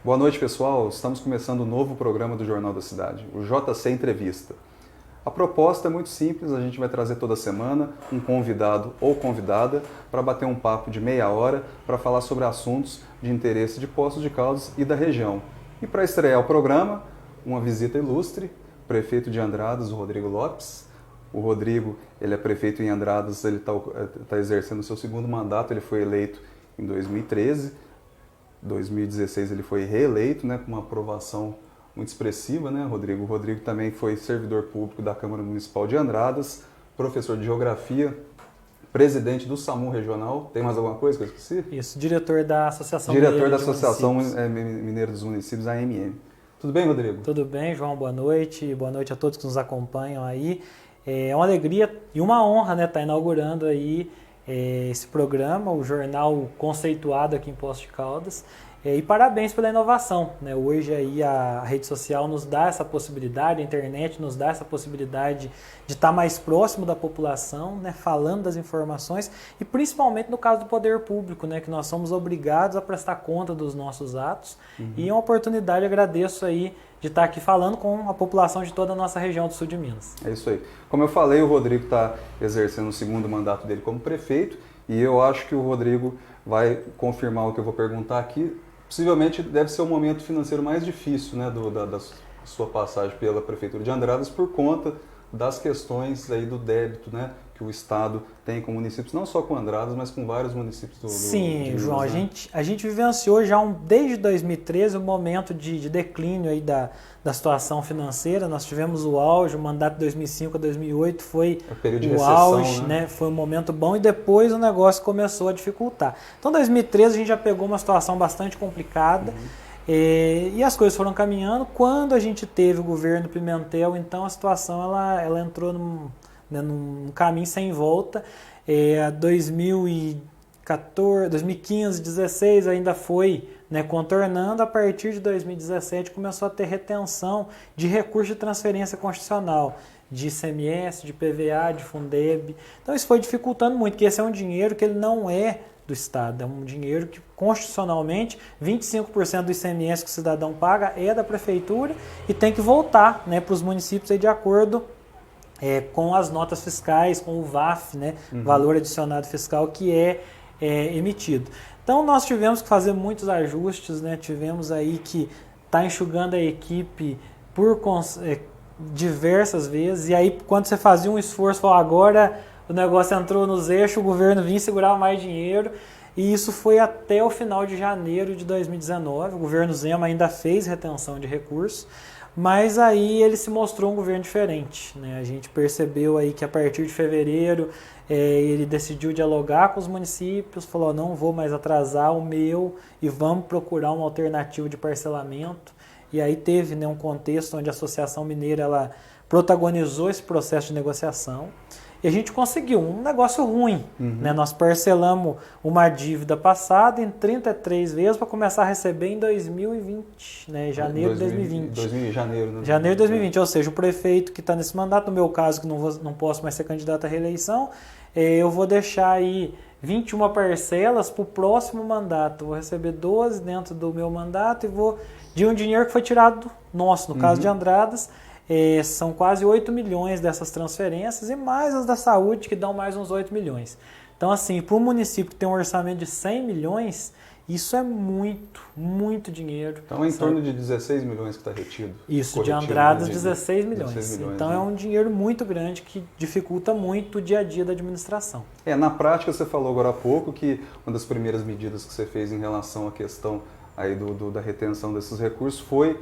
Boa noite, pessoal. Estamos começando um novo programa do Jornal da Cidade, o JC Entrevista. A proposta é muito simples, a gente vai trazer toda semana um convidado ou convidada para bater um papo de meia hora para falar sobre assuntos de interesse de Poços de Caldas e da região. E para estrear o programa, uma visita ilustre, prefeito de Andradas, o Rodrigo Lopes. O Rodrigo, ele é prefeito em Andradas, ele está exercendo o seu segundo mandato, ele foi eleito em 2013. 2016 ele foi reeleito, né, com uma aprovação muito expressiva, né, Rodrigo? O Rodrigo também foi servidor público da Câmara Municipal de Andradas, professor de Geografia, presidente do SAMU Regional. Tem mais alguma coisa que eu esqueci? Isso, diretor da Associação Diretor da Associação Mineira dos Municípios, AMM. Tudo bem, Rodrigo? Tudo bem, João, boa noite. Boa noite a todos que nos acompanham aí. É uma alegria e uma honra, né, estar inaugurando aí esse programa, o jornal conceituado aqui em Poços de Caldas. E parabéns pela inovação, né? Hoje aí a rede social nos dá essa possibilidade, a internet nos dá essa possibilidade de estar mais próximo da população, né? Falando das informações e principalmente no caso do poder público, né? Que nós somos obrigados a prestar conta dos nossos atos. E é uma oportunidade, agradeço aí de estar aqui falando com a população de toda a nossa região do sul de Minas. É isso aí. Como eu falei, o Rodrigo está exercendo o segundo mandato dele como prefeito e eu acho que o Rodrigo vai confirmar o que eu vou perguntar aqui. Possivelmente deve ser o momento financeiro mais difícil, né, da sua passagem pela Prefeitura de Andradas por conta das questões aí do débito, né, que o Estado tem com municípios, não só com Andradas, mas com vários municípios do Sim, Minas, João, né? a gente vivenciou já desde 2013 um momento de declínio aí da situação financeira. Nós tivemos o auge, o mandato de 2005 a 2008 foi período de o recessão, auge, né? Foi um momento bom e depois o negócio começou a dificultar. Então, em 2013 a gente já pegou uma situação bastante complicada. E as coisas foram caminhando. Quando a gente teve o governo Pimentel, então a situação ela entrou num caminho sem volta. 2014, 2015, 2016 ainda foi, né, contornando. A partir de 2017 começou a ter retenção de recursos de transferência constitucional, de ICMS, de PVA, de Fundeb. Então isso foi dificultando muito, porque esse é um dinheiro que ele não é do Estado, é um dinheiro que constitucionalmente 25% do ICMS que o cidadão paga é da Prefeitura e tem que voltar, né, para os municípios aí de acordo com as notas fiscais, com o VAF, né, valor adicionado fiscal que é emitido. Então nós tivemos que fazer muitos ajustes, né, tivemos aí que estar enxugando a equipe por diversas vezes, e aí quando você fazia um esforço, falou, agora o negócio entrou nos eixos, o governo vinha segurar mais dinheiro, e isso foi até o final de janeiro de 2019. O governo Zema ainda fez retenção de recursos, mas aí ele se mostrou um governo diferente, né? A gente percebeu aí que a partir de fevereiro ele decidiu dialogar com os municípios, falou, não vou mais atrasar o meu e vamos procurar uma alternativa de parcelamento. E aí teve, né, um contexto onde a Associação Mineira ela protagonizou esse processo de negociação. E a gente conseguiu um negócio ruim, né? Nós parcelamos uma dívida passada em 33 vezes para começar a receber em 2020, né? Janeiro de 2020. Janeiro, né? Janeiro de 2020, ou seja, o prefeito que está nesse mandato, no meu caso, que não posso mais ser candidato à reeleição, eu vou deixar aí 21 parcelas para o próximo mandato. Vou receber 12 dentro do meu mandato e vou de um dinheiro que foi tirado nosso, no caso de Andradas. São quase 8 milhões dessas transferências e mais as da saúde que dão mais uns 8 milhões. Então, assim, para um município que tem um orçamento de 100 milhões, isso é muito, muito dinheiro. Então é em torno de 16 milhões que está retido. Isso, de Andradas, né? 16 milhões. 16 milhões, então né? é um dinheiro muito grande que dificulta muito o dia a dia da administração. Na prática, você falou agora há pouco que uma das primeiras medidas que você fez em relação à questão aí da retenção desses recursos foi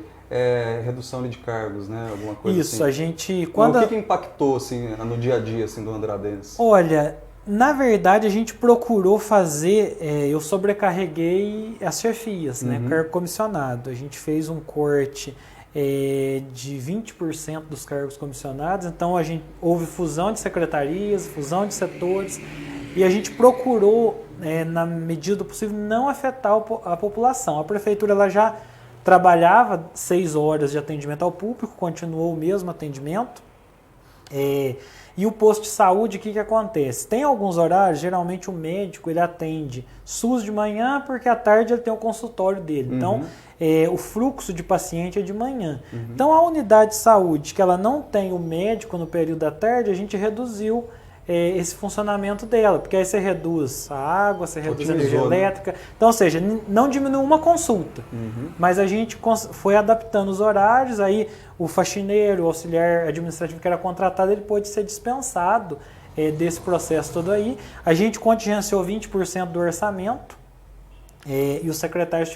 redução de cargos, né? Alguma coisa Isso, assim. a gente... O que impactou assim, no dia a dia assim, do andradense? Olha, na verdade a gente procurou fazer, eu sobrecarreguei as chefias, né? Cargo comissionado. A gente fez um corte de 20% dos cargos comissionados, então houve fusão de secretarias, fusão de setores, e a gente procurou, na medida do possível, não afetar a população. A prefeitura ela já trabalhava 6 horas de atendimento ao público, continuou o mesmo atendimento, E o posto de saúde, o que acontece? Tem alguns horários, geralmente o médico ele atende SUS de manhã, porque à tarde ele tem o consultório dele. Então, o fluxo de paciente é de manhã. Então, a unidade de saúde, que ela não tem o médico no período da tarde, a gente reduziu esse funcionamento dela, porque aí você reduz a água, você reduz a energia elétrica. Então, ou seja, não diminui uma consulta, mas a gente foi adaptando os horários, aí o faxineiro, o auxiliar administrativo que era contratado, ele pôde ser dispensado desse processo todo aí. A gente contingenciou 20% do orçamento, e os secretários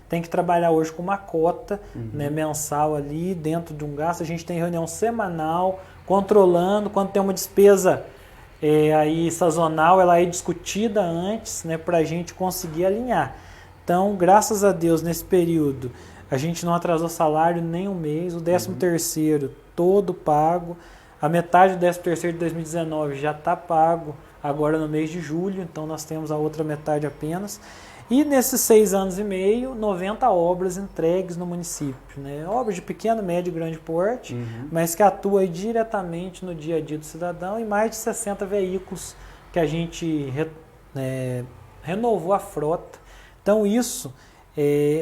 têm que trabalhar hoje com uma cota né, mensal ali dentro de um gasto. A gente tem reunião semanal, controlando, quando tem uma despesa aí sazonal, ela é discutida antes, né, para a gente conseguir alinhar. Então, graças a Deus, nesse período, a gente não atrasou salário nem um mês, o 13º todo pago, a metade do 13º de 2019 já está pago agora no mês de julho, então nós temos a outra metade apenas. E nesses 6 anos e meio, 90 obras entregues no município, né? Obras de pequeno, médio e grande porte, mas que atuam aí diretamente no dia a dia do cidadão, e mais de 60 veículos que a gente renovou a frota. Então isso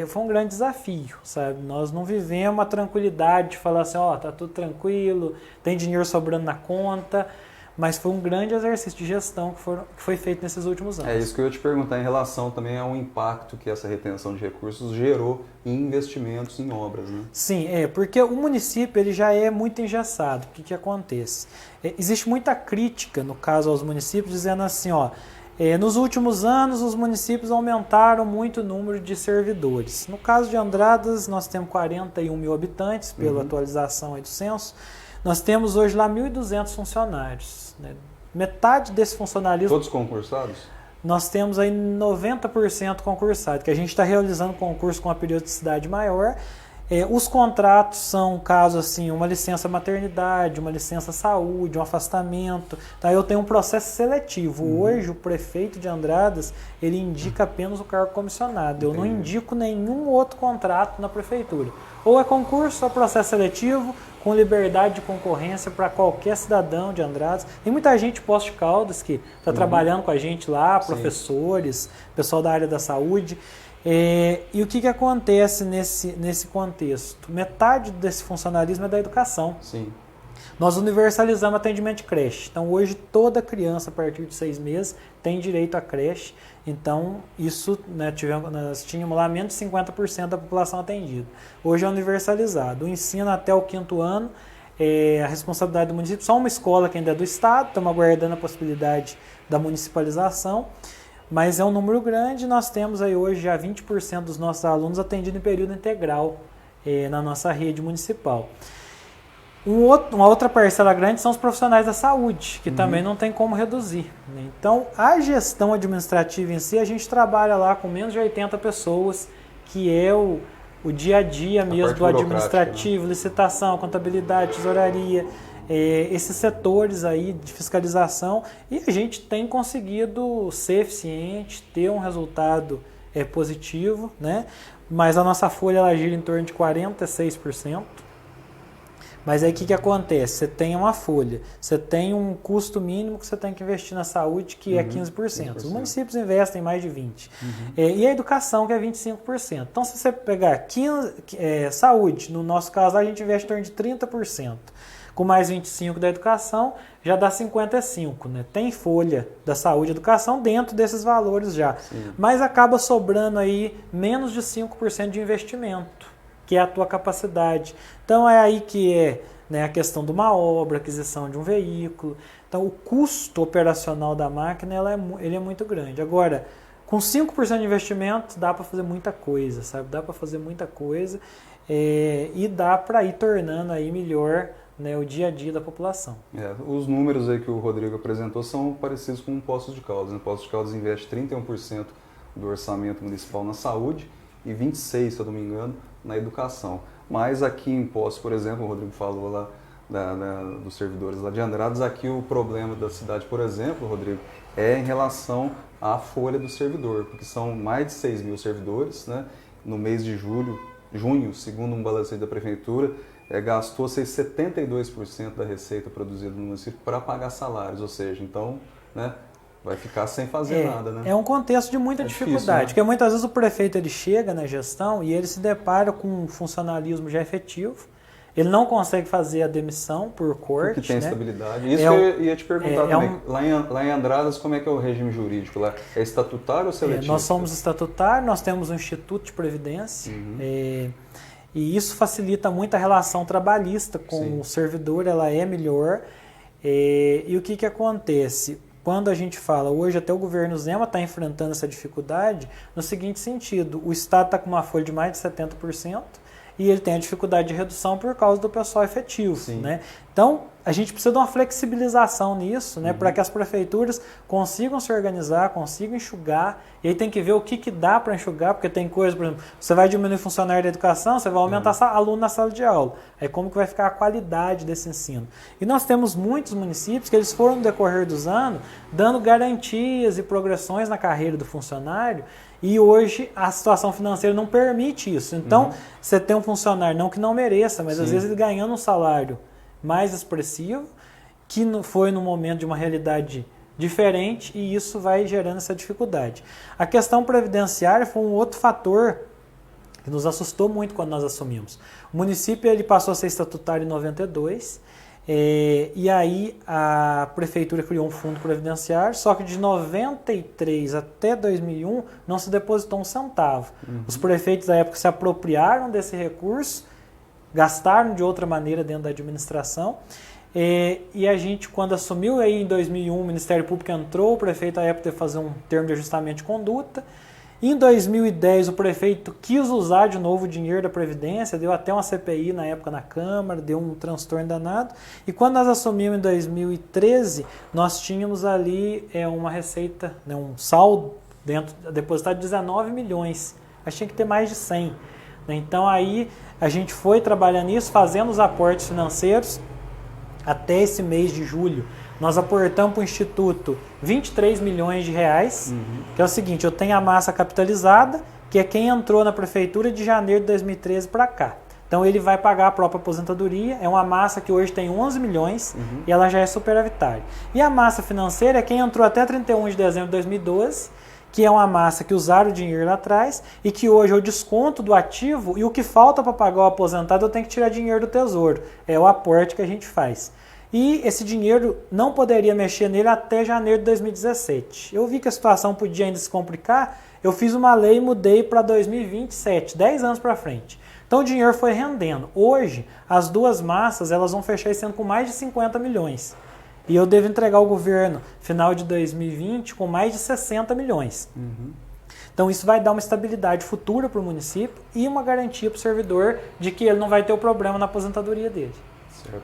foi um grande desafio, sabe? Nós não vivemos a tranquilidade de falar assim, tá tudo tranquilo, tem dinheiro sobrando na conta, mas foi um grande exercício de gestão que foi feito nesses últimos anos. É isso que eu ia te perguntar em relação também ao impacto que essa retenção de recursos gerou em investimentos em obras, né? Sim, porque o município ele já é muito engessado. O que acontece? Existe muita crítica, no caso, aos municípios, dizendo assim, nos últimos anos os municípios aumentaram muito o número de servidores. No caso de Andradas, nós temos 41 mil habitantes, pela atualização aí do censo. Nós temos hoje lá 1.200 funcionários. Né? Metade desse funcionalismo... Todos concursados? Nós temos aí 90% concursado, que a gente está realizando concurso com uma periodicidade maior. Os contratos são, caso assim, uma licença maternidade, uma licença saúde, um afastamento. Tá? Eu tenho um processo seletivo. Hoje, o prefeito de Andradas, ele indica apenas o cargo comissionado. Eu não indico nenhum outro contrato na prefeitura. Ou é concurso ou processo seletivo, com liberdade de concorrência para qualquer cidadão de Andradas. Tem muita gente de Poços de Caldas que está trabalhando com a gente lá, professores, pessoal da área da saúde. E o que acontece nesse contexto? Metade desse funcionalismo é da educação. Sim. Nós universalizamos atendimento de creche. Então, hoje, toda criança a partir de 6 meses tem direito à creche. Então, isso, né, nós tínhamos lá menos de 50% da população atendida. Hoje é universalizado. O ensino até o 5º ano é a responsabilidade do município. Só uma escola que ainda é do Estado, estamos aguardando a possibilidade da municipalização. Mas é um número grande. Nós temos aí hoje já 20% dos nossos alunos atendidos em período integral na nossa rede municipal. Uma outra parcela grande são os profissionais da saúde, que também não tem como reduzir. Né? Então, a gestão administrativa em si, a gente trabalha lá com menos de 80 pessoas, que é o dia a dia mesmo do administrativo, né? Licitação, contabilidade, tesouraria, esses setores aí de fiscalização, e a gente tem conseguido ser eficiente, ter um resultado positivo, né? Mas a nossa folha ela gira em torno de 46%. Mas aí o que acontece? Você tem uma folha, você tem um custo mínimo que você tem que investir na saúde, que é 15%. Os municípios investem mais de 20%. E a educação, que é 25%. Então, se você pegar saúde, no nosso caso, a gente investe em torno de 30%. Com mais 25% da educação, já dá 55%. Né? Tem folha da saúde e educação dentro desses valores já. Sim. Mas acaba sobrando aí menos de 5% de investimento, que é a tua capacidade. Então é aí que né, a questão de uma obra, aquisição de um veículo. Então o custo operacional da máquina ele é muito grande. Agora, com 5% de investimento dá para fazer muita coisa, sabe? Dá para fazer muita coisa e dá para ir tornando aí melhor, né, o dia a dia da população. Os números aí que o Rodrigo apresentou são parecidos com o Poços de Caldas. O Poços de Caldas investe 31% do orçamento municipal na saúde e 26%, se eu não me engano, na educação. Mas aqui em Poços, por exemplo, o Rodrigo falou lá dos servidores lá de Andradas, aqui o problema da cidade, por exemplo, Rodrigo, é em relação à folha do servidor, porque são mais de 6 mil servidores, né? No mês de junho, segundo um balancete da prefeitura, gastou 72% da receita produzida no município para pagar salários, ou seja, então, né, vai ficar sem fazer nada, né? É um contexto de muita dificuldade, difícil, né? Porque muitas vezes o prefeito ele chega na gestão e ele se depara com um funcionalismo já efetivo, ele não consegue fazer a demissão por corte. Porque tem né? estabilidade. Isso eu ia te perguntar também. Lá em Andradas, como é que é o regime jurídico? Lá é estatutário ou seletivo? Nós somos estatutário, nós temos um Instituto de Previdência, e isso facilita muito a relação trabalhista com o servidor, ela é melhor. E o que acontece? Quando a gente fala, hoje até o governo Zema está enfrentando essa dificuldade, no seguinte sentido, o Estado está com uma folha de mais de 70%, e ele tem a dificuldade de redução por causa do pessoal efetivo. Né? Então, a gente precisa de uma flexibilização nisso, né, para que as prefeituras consigam se organizar, consigam enxugar, e aí tem que ver o que dá para enxugar, porque tem coisa, por exemplo, você vai diminuir funcionário da educação, você vai aumentar aluno na sala de aula. Aí como que vai ficar a qualidade desse ensino? E nós temos muitos municípios que eles foram, no decorrer dos anos, dando garantias e progressões na carreira do funcionário, e hoje a situação financeira não permite isso. Então, você tem um funcionário, não que não mereça, mas às vezes ele ganhando um salário mais expressivo, que foi no momento de uma realidade diferente, e isso vai gerando essa dificuldade. A questão previdenciária foi um outro fator que nos assustou muito quando nós assumimos. O município ele passou a ser estatutário em 92, e aí a prefeitura criou um fundo previdenciário, só que de 93 até 2001 não se depositou um centavo. Os prefeitos da época se apropriaram desse recurso, gastaram de outra maneira dentro da administração, e a gente, quando assumiu aí em 2001, o Ministério Público entrou, o prefeito à época teve que fazer um termo de ajustamento de conduta. Em 2010, o prefeito quis usar de novo o dinheiro da Previdência, deu até uma CPI na época na Câmara, deu um transtorno danado. E quando nós assumimos em 2013, nós tínhamos ali uma receita, né, um saldo depositado de 19 milhões. Mas tinha que ter mais de 100. Então aí a gente foi trabalhando nisso, fazendo os aportes financeiros. Até esse mês de julho, nós aportamos para o Instituto 23 milhões de reais, que é o seguinte, eu tenho a massa capitalizada, que é quem entrou na prefeitura de janeiro de 2013 para cá. Então ele vai pagar a própria aposentadoria, é uma massa que hoje tem 11 milhões e ela já é superavitária. E a massa financeira é quem entrou até 31 de dezembro de 2012, que é uma massa que usaram o dinheiro lá atrás e que hoje é o desconto do ativo, e o que falta para pagar o aposentado eu tenho que tirar dinheiro do tesouro. É o aporte que a gente faz. E esse dinheiro não poderia mexer nele até janeiro de 2017. Eu vi que a situação podia ainda se complicar, eu fiz uma lei e mudei para 2027, 10 anos para frente. Então o dinheiro foi rendendo. Hoje, as duas massas elas vão fechar esse ano com mais de 50 milhões. E eu devo entregar ao governo, final de 2020, com mais de 60 milhões. Então isso vai dar uma estabilidade futura para o município e uma garantia para o servidor de que ele não vai ter o problema na aposentadoria dele. Certo.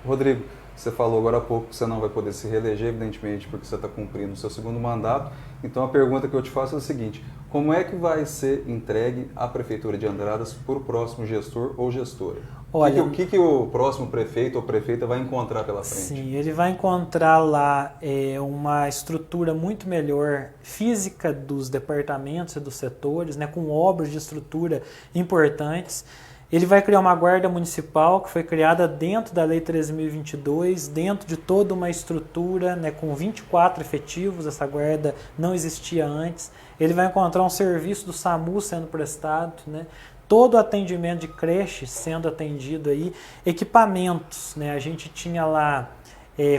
Rodrigo, você falou agora há pouco que você não vai poder se reeleger, evidentemente, porque você está cumprindo o seu segundo mandato. Então a pergunta que eu te faço é a seguinte: como é que vai ser entregue a Prefeitura de Andradas por próximo gestor ou gestora? Olha, o que o próximo prefeito ou prefeita vai encontrar pela frente? Sim, ele vai encontrar lá uma estrutura muito melhor física dos departamentos e dos setores, né, com obras de estrutura importantes. Ele vai criar uma guarda municipal que foi criada dentro da Lei 13.022, dentro de toda uma estrutura, né, com 24 efetivos. Essa guarda não existia antes. Ele vai encontrar um serviço do SAMU sendo prestado, né, todo o atendimento de creche sendo atendido aí, equipamentos, né, a gente tinha lá,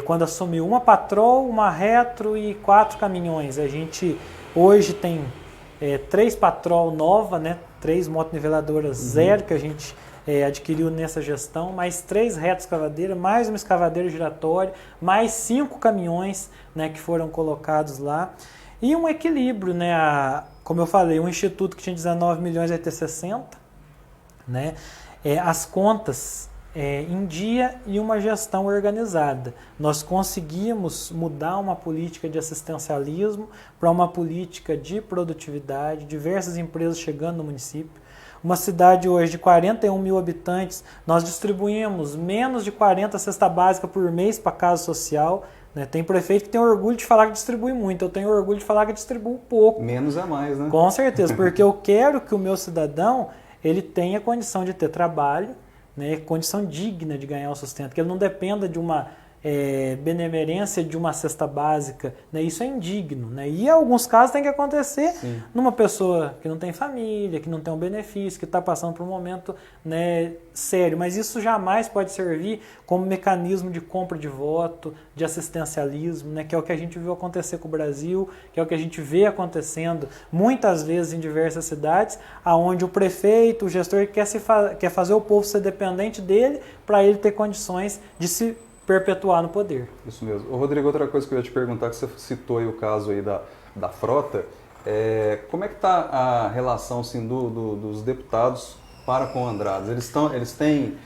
quando assumiu, uma patrol, uma retro e 4 caminhões. A gente hoje tem 3 patrol nova, né, 3 motoniveladoras zero que a gente adquiriu nessa gestão, mais 3 retos escavadeiras, mais uma escavadeira giratória, mais 5 caminhões, né, que foram colocados lá. E um equilíbrio, né, como eu falei, um instituto que tinha 19 milhões vai ter 60, né, as contas em dia e uma gestão organizada. Nós conseguimos mudar uma política de assistencialismo para uma política de produtividade, diversas empresas chegando no município. Uma cidade hoje de 41 mil habitantes, nós distribuímos menos de 40 cesta básica por mês para casa social. Né? Tem prefeito que tem orgulho de falar que distribui muito, eu tenho orgulho de falar que distribui pouco. Menos é mais, né? Com certeza, porque eu quero que o meu cidadão ele tenha condição de ter trabalho, né, condição digna de ganhar o sustento, que ele não dependa de uma benemerência de uma cesta básica, né? Isso é indigno, né? E em alguns casos tem que acontecer Sim. numa pessoa que não tem família, que não tem um benefício, que está passando por um momento, né, sério, mas isso jamais pode servir como mecanismo de compra de voto, de assistencialismo, né? Que é o que a gente viu acontecer com o Brasil, que é o que a gente vê acontecendo muitas vezes em diversas cidades, aonde o prefeito, o gestor quer fazer o povo ser dependente dele para ele ter condições de se perpetuar no poder. Isso mesmo. Ô, Rodrigo, outra coisa que eu ia te perguntar, que você citou aí o caso aí da frota, como é que está a relação assim, dos deputados para com Andradas? Eles têm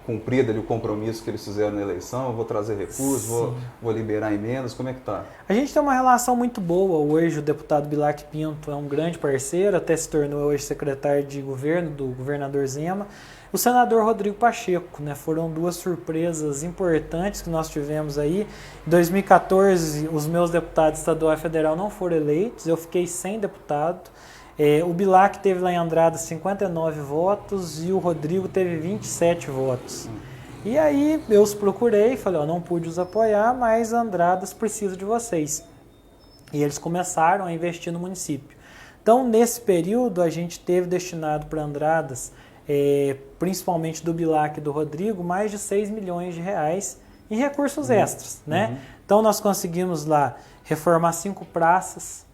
cumprido ali o compromisso que eles fizeram na eleição? Eu vou trazer recursos, vou liberar emendas, como é que está? A gente tem uma relação muito boa. Hoje o deputado Bilac Pinto é um grande parceiro, até se tornou hoje secretário de governo do governador Zema. O senador Rodrigo Pacheco, né, foram duas surpresas importantes que nós tivemos aí. Em 2014, os meus deputados estadual e federal não foram eleitos, eu fiquei sem deputado. O Bilac teve lá em Andradas 59 votos e o Rodrigo teve 27 votos. E aí eu os procurei, falei, não pude os apoiar, mas Andradas precisa de vocês. E eles começaram a investir no município. Então, nesse período, a gente teve destinado para Andradas, principalmente do Bilac e do Rodrigo, mais de 6 milhões de reais em recursos extras, né? Então nós conseguimos lá reformar 5 praças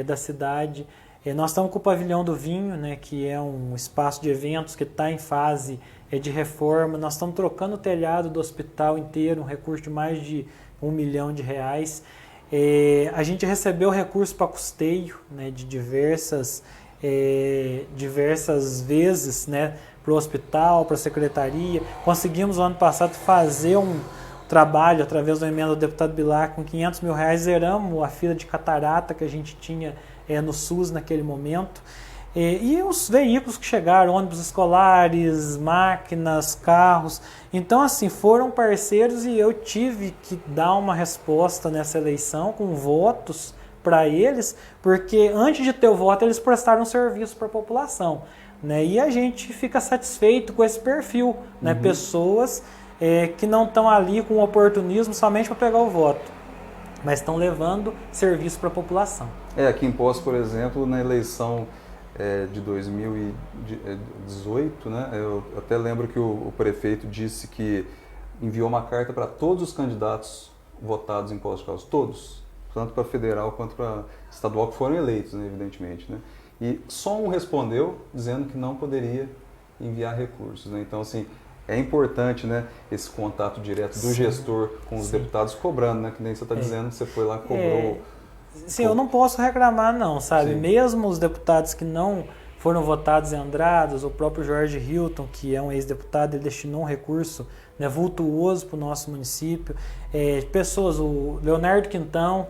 da cidade. Nós estamos com o Pavilhão do Vinho, né, que é um espaço de eventos que está em fase de reforma. Nós estamos trocando o telhado do hospital inteiro, um recurso de mais de 1 milhão de reais. A gente recebeu recurso para custeio, né, de diversas vezes, né, para o hospital, para a secretaria. Conseguimos no ano passado fazer um trabalho através da emenda do deputado Bilac com 500 mil reais, zeramos a fila de catarata que a gente tinha no SUS naquele momento. E os veículos que chegaram, ônibus escolares, máquinas, carros. Então, assim, foram parceiros e eu tive que dar uma resposta nessa eleição com votos para eles, porque antes de ter o voto eles prestaram serviço para a população, né? E a gente fica satisfeito com esse perfil, né? Pessoas que não estão ali com oportunismo somente para pegar o voto, mas estão levando serviço para a população. Aqui em Poços, por exemplo, na eleição de 2018, né? Eu até lembro que o prefeito disse que enviou uma carta para todos os candidatos votados em Poços de Caldas, todos, tanto para federal quanto para estadual, que foram eleitos, né, evidentemente, né? E só um respondeu dizendo que não poderia enviar recursos, né? Então, assim, é importante, né, esse contato direto do gestor com os deputados cobrando, né? Que nem você está dizendo, você foi lá e cobrou. Sim, eu não posso reclamar não, sabe? Sim. Mesmo os deputados que não foram votados em Andradas, o próprio Jorge Hilton, que é um ex-deputado, ele destinou um recurso, né, vultuoso para o nosso município. Pessoas, o Leonardo Quintão,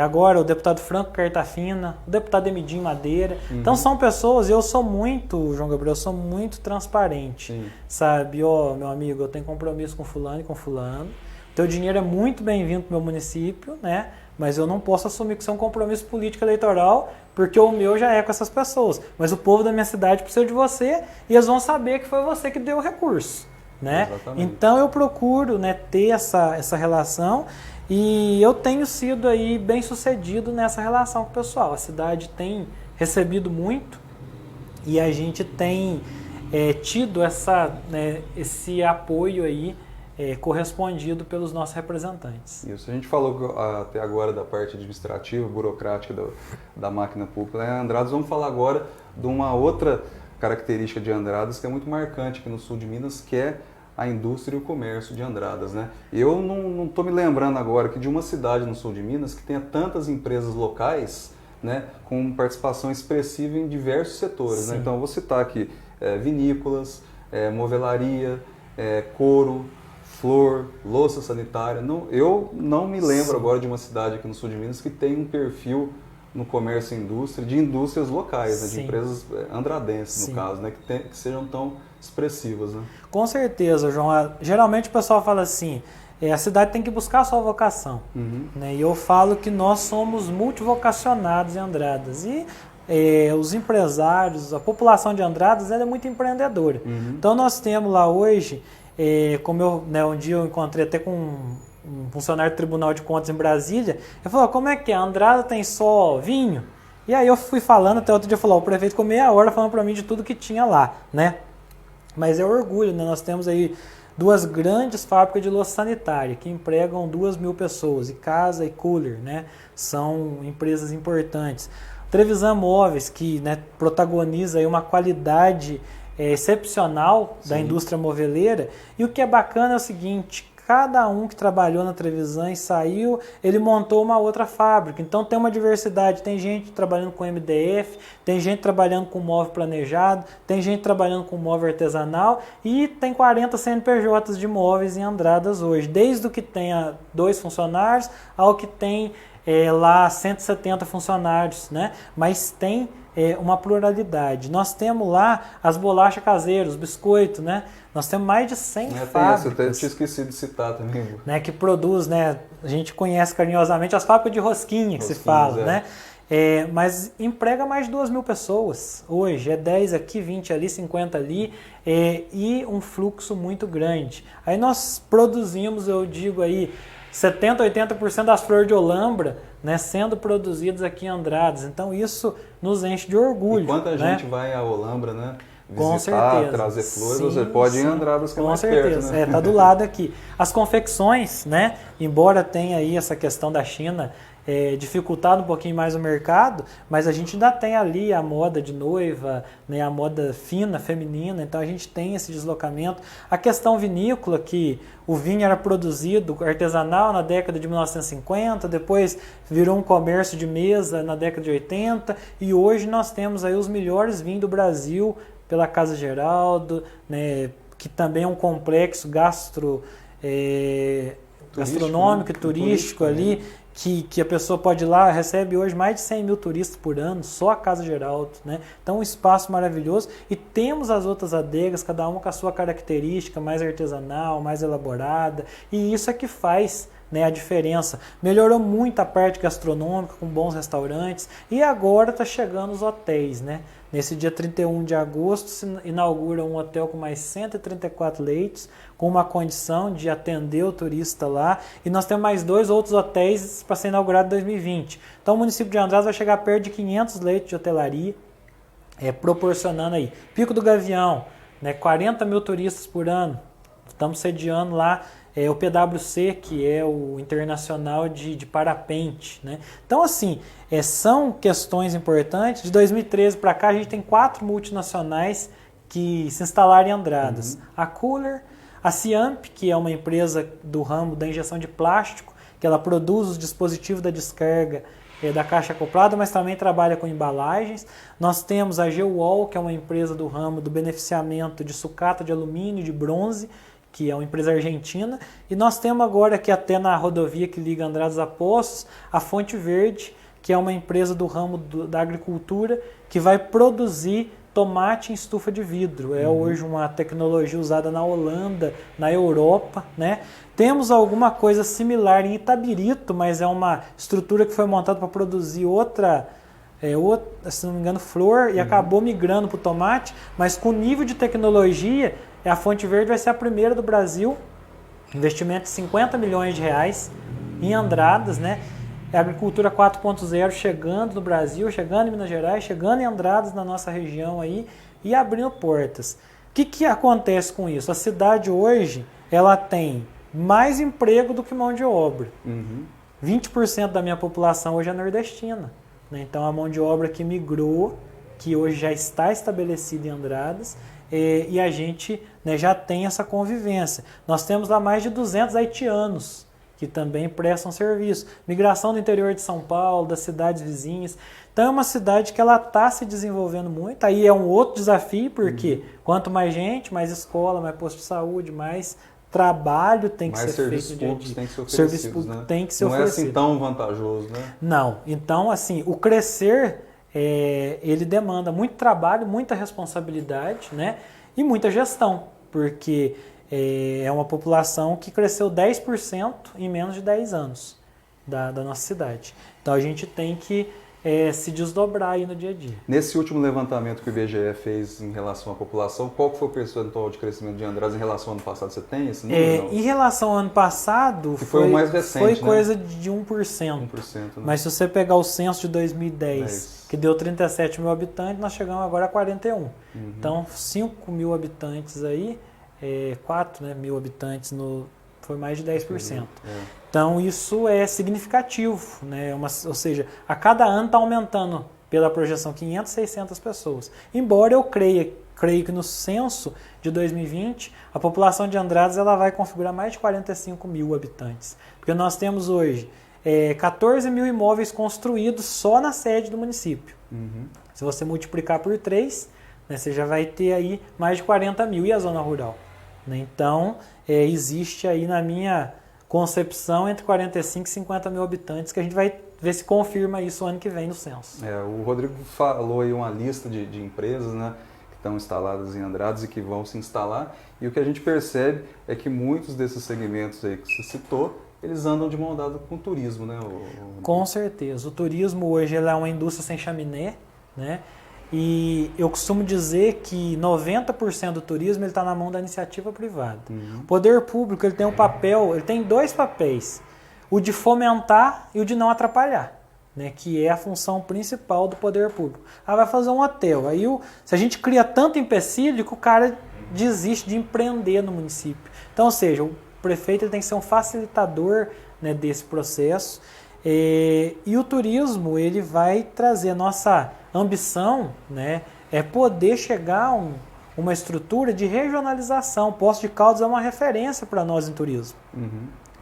agora o deputado Franco Cartafina, o deputado Emidinho Madeira. Então são pessoas, eu sou muito, João Gabriel, eu sou muito transparente. Sim. Sabe? Meu amigo, eu tenho compromisso com fulano e com fulano. Teu dinheiro é muito bem-vindo para o meu município, né? Mas eu não posso assumir que isso é um compromisso político eleitoral, porque o meu já é com essas pessoas. Mas o povo da minha cidade precisa de você e eles vão saber que foi você que deu o recurso, né? Exatamente. Então eu procuro, né, ter essa relação e eu tenho sido aí bem sucedido nessa relação com o pessoal. A cidade tem recebido muito e a gente tem tido esse apoio aí correspondido pelos nossos representantes. Isso, a gente falou até agora da parte administrativa, burocrática da máquina pública em Andradas. Vamos falar agora de uma outra característica de Andradas que é muito marcante aqui no sul de Minas, que é a indústria e o comércio de Andradas, né? Eu não estou me lembrando agora que de uma cidade no sul de Minas que tenha tantas empresas locais, né, com participação expressiva em diversos setores, né? Então, eu vou citar aqui vinícolas, movelaria, couro, flor, louça sanitária. Eu não me lembro agora de uma cidade aqui no sul de Minas que tem um perfil no comércio e indústria, de indústrias locais, né, de empresas andradenses, no caso, né, que sejam tão expressivas. Né? Com certeza, João. Geralmente o pessoal fala assim, a cidade tem que buscar a sua vocação. Né? E eu falo que nós somos multivocacionados em Andradas. E os empresários, a população de Andradas ela é muito empreendedora. Então nós temos lá hoje, como um dia eu encontrei até com um funcionário do Tribunal de Contas em Brasília, ele falou, como é que é? Andradas tem só vinho? E aí eu fui falando, até outro dia falou, o prefeito ficou meia hora falando para mim de tudo que tinha lá, né? Mas é orgulho, né? Nós temos aí 2 grandes fábricas de louça sanitária que empregam 2.000 pessoas, e Casa e Cooler, né? São empresas importantes. Trevisan Móveis, que, né, protagoniza aí uma qualidade excepcional da indústria moveleira. E o que é bacana é o seguinte, cada um que trabalhou na Trevisan e saiu, ele montou uma outra fábrica. Então tem uma diversidade, tem gente trabalhando com MDF, tem gente trabalhando com móvel planejado, tem gente trabalhando com móvel artesanal e tem 40 CNPJs de móveis em Andradas hoje, desde o que tenha 2 funcionários ao que tem lá 170 funcionários, né? Mas tem uma pluralidade. Nós temos lá as bolachas caseiras, os biscoitos, né? Nós temos mais de 100 fábricas. Eu até tinha esquecido de citar também. Né, que produz, né? A gente conhece carinhosamente as fábricas de rosquinha que se fala, né? Mas emprega mais de 2.000 pessoas hoje, 10 aqui, 20 ali, 50 ali, e um fluxo muito grande. Aí nós produzimos, eu digo aí, 70%, 80% das flores de Olambra, né, sendo produzidas aqui em Andradas. Então isso nos enche de orgulho. E quanta né? gente vai a Olambra, né? Com Visitar, certeza. trazer flores, Sim, você pode ir em Andradas, que é mais certeza. perto, né? Tá do lado aqui. As confecções, né, embora tenha aí essa questão da China dificultado um pouquinho mais o mercado, mas a gente ainda tem ali a moda de noiva, né, a moda fina, feminina, então a gente tem esse deslocamento. A questão vinícola, que o vinho era produzido artesanal na década de 1950, depois virou um comércio de mesa na década de 80, e hoje nós temos aí os melhores vinhos do Brasil pela Casa Geraldo, né, que também é um complexo gastronômico e turístico ali, que a pessoa pode ir lá, recebe hoje mais de 100 mil turistas por ano, só a Casa Geraldo, né? Então um espaço maravilhoso, e temos as outras adegas, cada uma com a sua característica, mais artesanal, mais elaborada, e isso é que faz, né, a diferença. Melhorou muito a parte gastronômica, com bons restaurantes, e agora está chegando os hotéis, né? Nesse dia 31 de agosto se inaugura um hotel com mais 134 leitos, com uma condição de atender o turista lá, e nós temos mais 2 outros hotéis para ser inaugurado em 2020. Então o município de Andradas vai chegar perto de 500 leitos de hotelaria, proporcionando aí. Pico do Gavião, né, 40 mil turistas por ano, estamos sediando lá o PwC, que é o Internacional de Parapente, né? Então, assim, são questões importantes. De 2013 para cá, a gente tem 4 multinacionais que se instalaram em Andradas. A Cooler, a Ciamp, que é uma empresa do ramo da injeção de plástico, que ela produz os dispositivos da descarga da caixa acoplada, mas também trabalha com embalagens. Nós temos a Geowall, que é uma empresa do ramo do beneficiamento de sucata de alumínio e de bronze, que é uma empresa argentina, e nós temos agora aqui até na rodovia que liga Andradas a Poços, a Fonte Verde, que é uma empresa do ramo da agricultura, que vai produzir tomate em estufa de vidro. É hoje uma tecnologia usada na Holanda, na Europa, né? Temos alguma coisa similar em Itabirito, mas é uma estrutura que foi montada para produzir outra, se não me engano, flor, e acabou migrando para o tomate, mas com nível de tecnologia, a Fonte Verde vai ser a primeira do Brasil, investimento de 50 milhões de reais em Andradas, né? É a agricultura 4.0 chegando no Brasil, chegando em Minas Gerais, chegando em Andradas, na nossa região aí, e abrindo portas. O que acontece com isso? A cidade hoje, ela tem mais emprego do que mão de obra. 20% da minha população hoje é nordestina, né? Então a mão de obra que migrou, que hoje já está estabelecida em Andradas, e a gente, né, já tem essa convivência. Nós temos lá mais de 200 haitianos que também prestam serviço. Migração do interior de São Paulo, das cidades vizinhas. Então é uma cidade que ela está se desenvolvendo muito. Aí é um outro desafio, porque quanto mais gente, mais escola, mais posto de saúde, mais trabalho tem que ser feito. Mais serviços públicos tem que ser oferecidos, serviço público, né? Tem que ser oferecido. Não é assim tão vantajoso, né? Não. Então, assim, o crescer, ele demanda muito trabalho, muita responsabilidade, né? E muita gestão, porque é uma população que cresceu 10% em menos de 10 anos da nossa cidade. Então a gente tem que se desdobrar aí no dia a dia. Nesse último levantamento que o IBGE fez em relação à população, qual foi o percentual de crescimento de Andradas em relação ao ano passado? Você tem esse número? Em relação ao ano passado, foi o mais recente, foi né? coisa de 1%. 1%, né? Mas se você pegar o censo de 2010, que deu 37 mil habitantes, nós chegamos agora a 41. Então, 5 mil habitantes aí, 4 mil habitantes, foi mais de 10%. Então, isso é significativo, né? Ou seja, a cada ano está aumentando, pela projeção, 500, 600 pessoas. Embora eu creio que no censo de 2020, a população de Andradas ela vai configurar mais de 45 mil habitantes. Porque nós temos hoje 14 mil imóveis construídos só na sede do município. Se você multiplicar por 3, né, você já vai ter aí mais de 40 mil. E a zona rural? Né? Então, existe aí na minha concepção entre 45 e 50 mil habitantes, que a gente vai ver se confirma isso o ano que vem no censo. O Rodrigo falou aí uma lista de empresas, né, que estão instaladas em Andradas e que vão se instalar, e o que a gente percebe é que muitos desses segmentos aí que você citou, eles andam de mão dada com o turismo, né? Com certeza. O turismo hoje ele é uma indústria sem chaminé, né? E eu costumo dizer que 90% do turismo está na mão da iniciativa privada. O poder público ele tem dois papéis, o de fomentar e o de não atrapalhar, né, que é a função principal do poder público. Vai fazer um hotel, aí se a gente cria tanto empecilho que o cara desiste de empreender no município. Então, ou seja, o prefeito ele tem que ser um facilitador, né, desse processo. E o turismo ele vai trazer nossa ambição, né, é poder chegar a uma estrutura de regionalização. Poços de Caldas é uma referência para nós em turismo.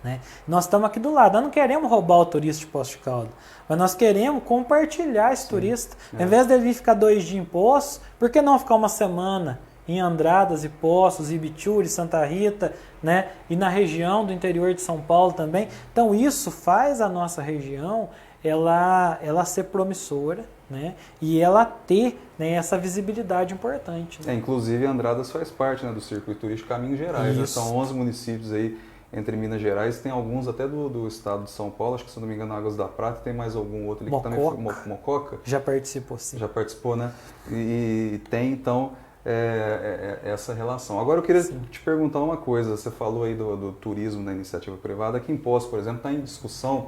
Né? Nós estamos aqui do lado, nós não queremos roubar o turista de Poços de Caldas, mas nós queremos compartilhar esse turista. Ao invés dele vir ficar 2 dias em Poços, por que não ficar uma semana em Andradas e Poços, Ibitura, Santa Rita, né? E na região do interior de São Paulo também? Então isso faz a nossa região ela ser promissora, né? E ela ter, né, essa visibilidade importante. Né? Inclusive Andradas faz parte, né, do circuito turístico Caminhos Gerais. Né? São 11 municípios aí entre Minas Gerais, tem alguns até do estado de São Paulo, acho que se não me engano Águas da Prata, tem mais algum outro ali que também foi Mococa. Já participou, sim. Já participou, né? E tem então essa relação. Agora eu queria te perguntar uma coisa, você falou aí do turismo da iniciativa privada, aqui em Poços, por exemplo, está em discussão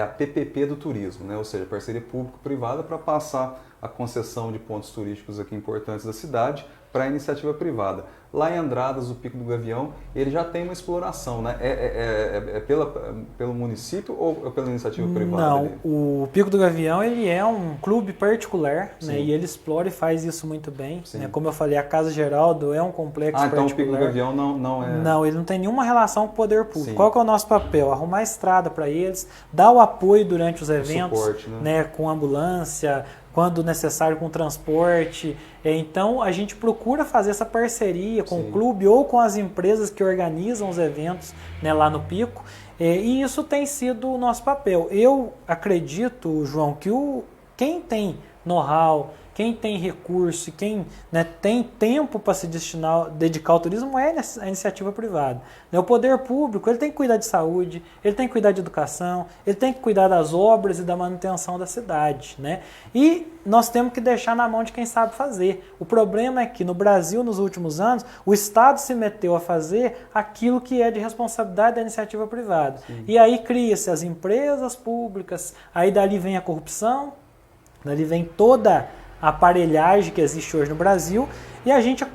a PPP do turismo, né? Ou seja, parceria público-privada para passar a concessão de pontos turísticos aqui importantes da cidade para a iniciativa privada. Lá em Andradas, o Pico do Gavião, ele já tem uma exploração, né? Pelo município ou pela iniciativa privada? Não, ali? O Pico do Gavião ele é um clube particular, né? E ele explora e faz isso muito bem. Né? Como eu falei, a Casa Geraldo é um complexo particular. Então o Pico do Gavião não é... Não, ele não tem nenhuma relação com o poder público. Qual que é o nosso papel? Arrumar estrada para eles, dar o apoio durante os eventos, suporte, né? Com ambulância, quando necessário com transporte. Então a gente procura fazer essa parceria com o clube ou com as empresas que organizam os eventos, né, lá no Pico, e isso tem sido o nosso papel. Eu acredito, João, que quem tem know-how, quem tem recurso, quem, né, tem tempo para se dedicar ao turismo é a iniciativa privada. O poder público ele tem que cuidar de saúde, ele tem que cuidar de educação, ele tem que cuidar das obras e da manutenção da cidade. Né? E nós temos que deixar na mão de quem sabe fazer. O problema é que no Brasil, nos últimos anos, o Estado se meteu a fazer aquilo que é de responsabilidade da iniciativa privada. E aí cria-se as empresas públicas, aí dali vem a corrupção, dali vem toda a aparelhagem que existe hoje no Brasil, e a gente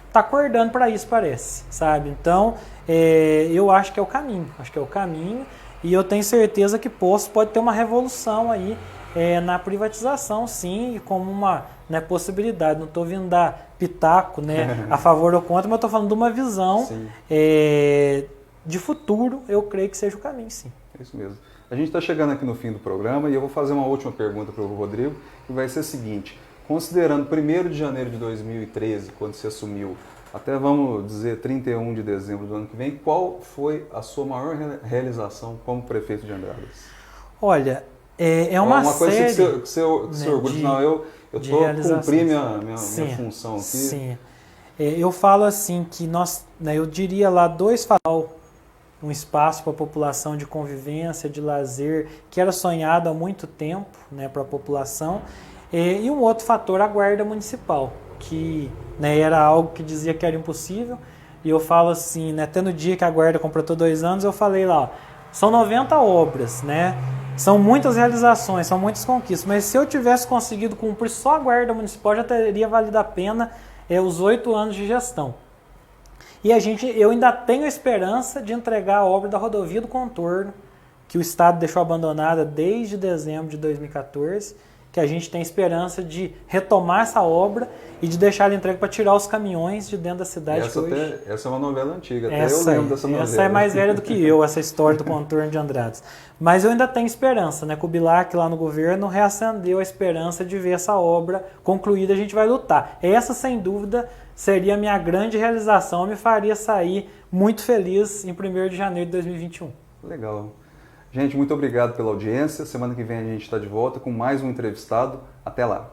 está acordando para isso, parece, sabe? Então, eu acho que é o caminho, e eu tenho certeza que Poços pode ter uma revolução aí na privatização, sim, e como uma, né, possibilidade. Não estou vindo dar pitaco, né, a favor ou contra, mas estou falando de uma visão de futuro, eu creio que seja o caminho, sim. É isso mesmo. A gente está chegando aqui no fim do programa e eu vou fazer uma última pergunta para o Rodrigo, que vai ser a seguinte: considerando 1º de janeiro de 2013, quando você assumiu, até vamos dizer 31 de dezembro do ano que vem, qual foi a sua maior realização como prefeito de Andradas? Olha, uma série... coisa que você orgulha, não, eu estou cumprindo minha função aqui. Sim. Eu falo assim que nós, né, eu diria lá dois fatores, um espaço para a população de convivência, de lazer, que era sonhado há muito tempo, né, para a população, e um outro fator, a guarda municipal, que, né, era algo que dizia que era impossível, e eu falo assim, né, até no dia que a guarda completou 2 anos, eu falei lá, ó, são 90 obras, né, são muitas realizações, são muitas conquistas, mas se eu tivesse conseguido cumprir só a guarda municipal, já teria valido a pena os 8 anos de gestão. E eu ainda tenho esperança de entregar a obra da rodovia do contorno, que o Estado deixou abandonada desde dezembro de 2014, que a gente tem esperança de retomar essa obra e de deixar ela entregue para tirar os caminhões de dentro da cidade. Essa é uma novela antiga, até eu lembro dessa novela. Essa é mais velha do que eu, essa história do contorno de Andradas. Mas eu ainda tenho esperança, né? Com o Bilac lá no governo reacendeu a esperança de ver essa obra concluída, a gente vai lutar. Essa, sem dúvida, seria a minha grande realização, me faria sair muito feliz em 1º de janeiro de 2021. Legal. Gente, muito obrigado pela audiência. Semana que vem a gente está de volta com mais um entrevistado. Até lá.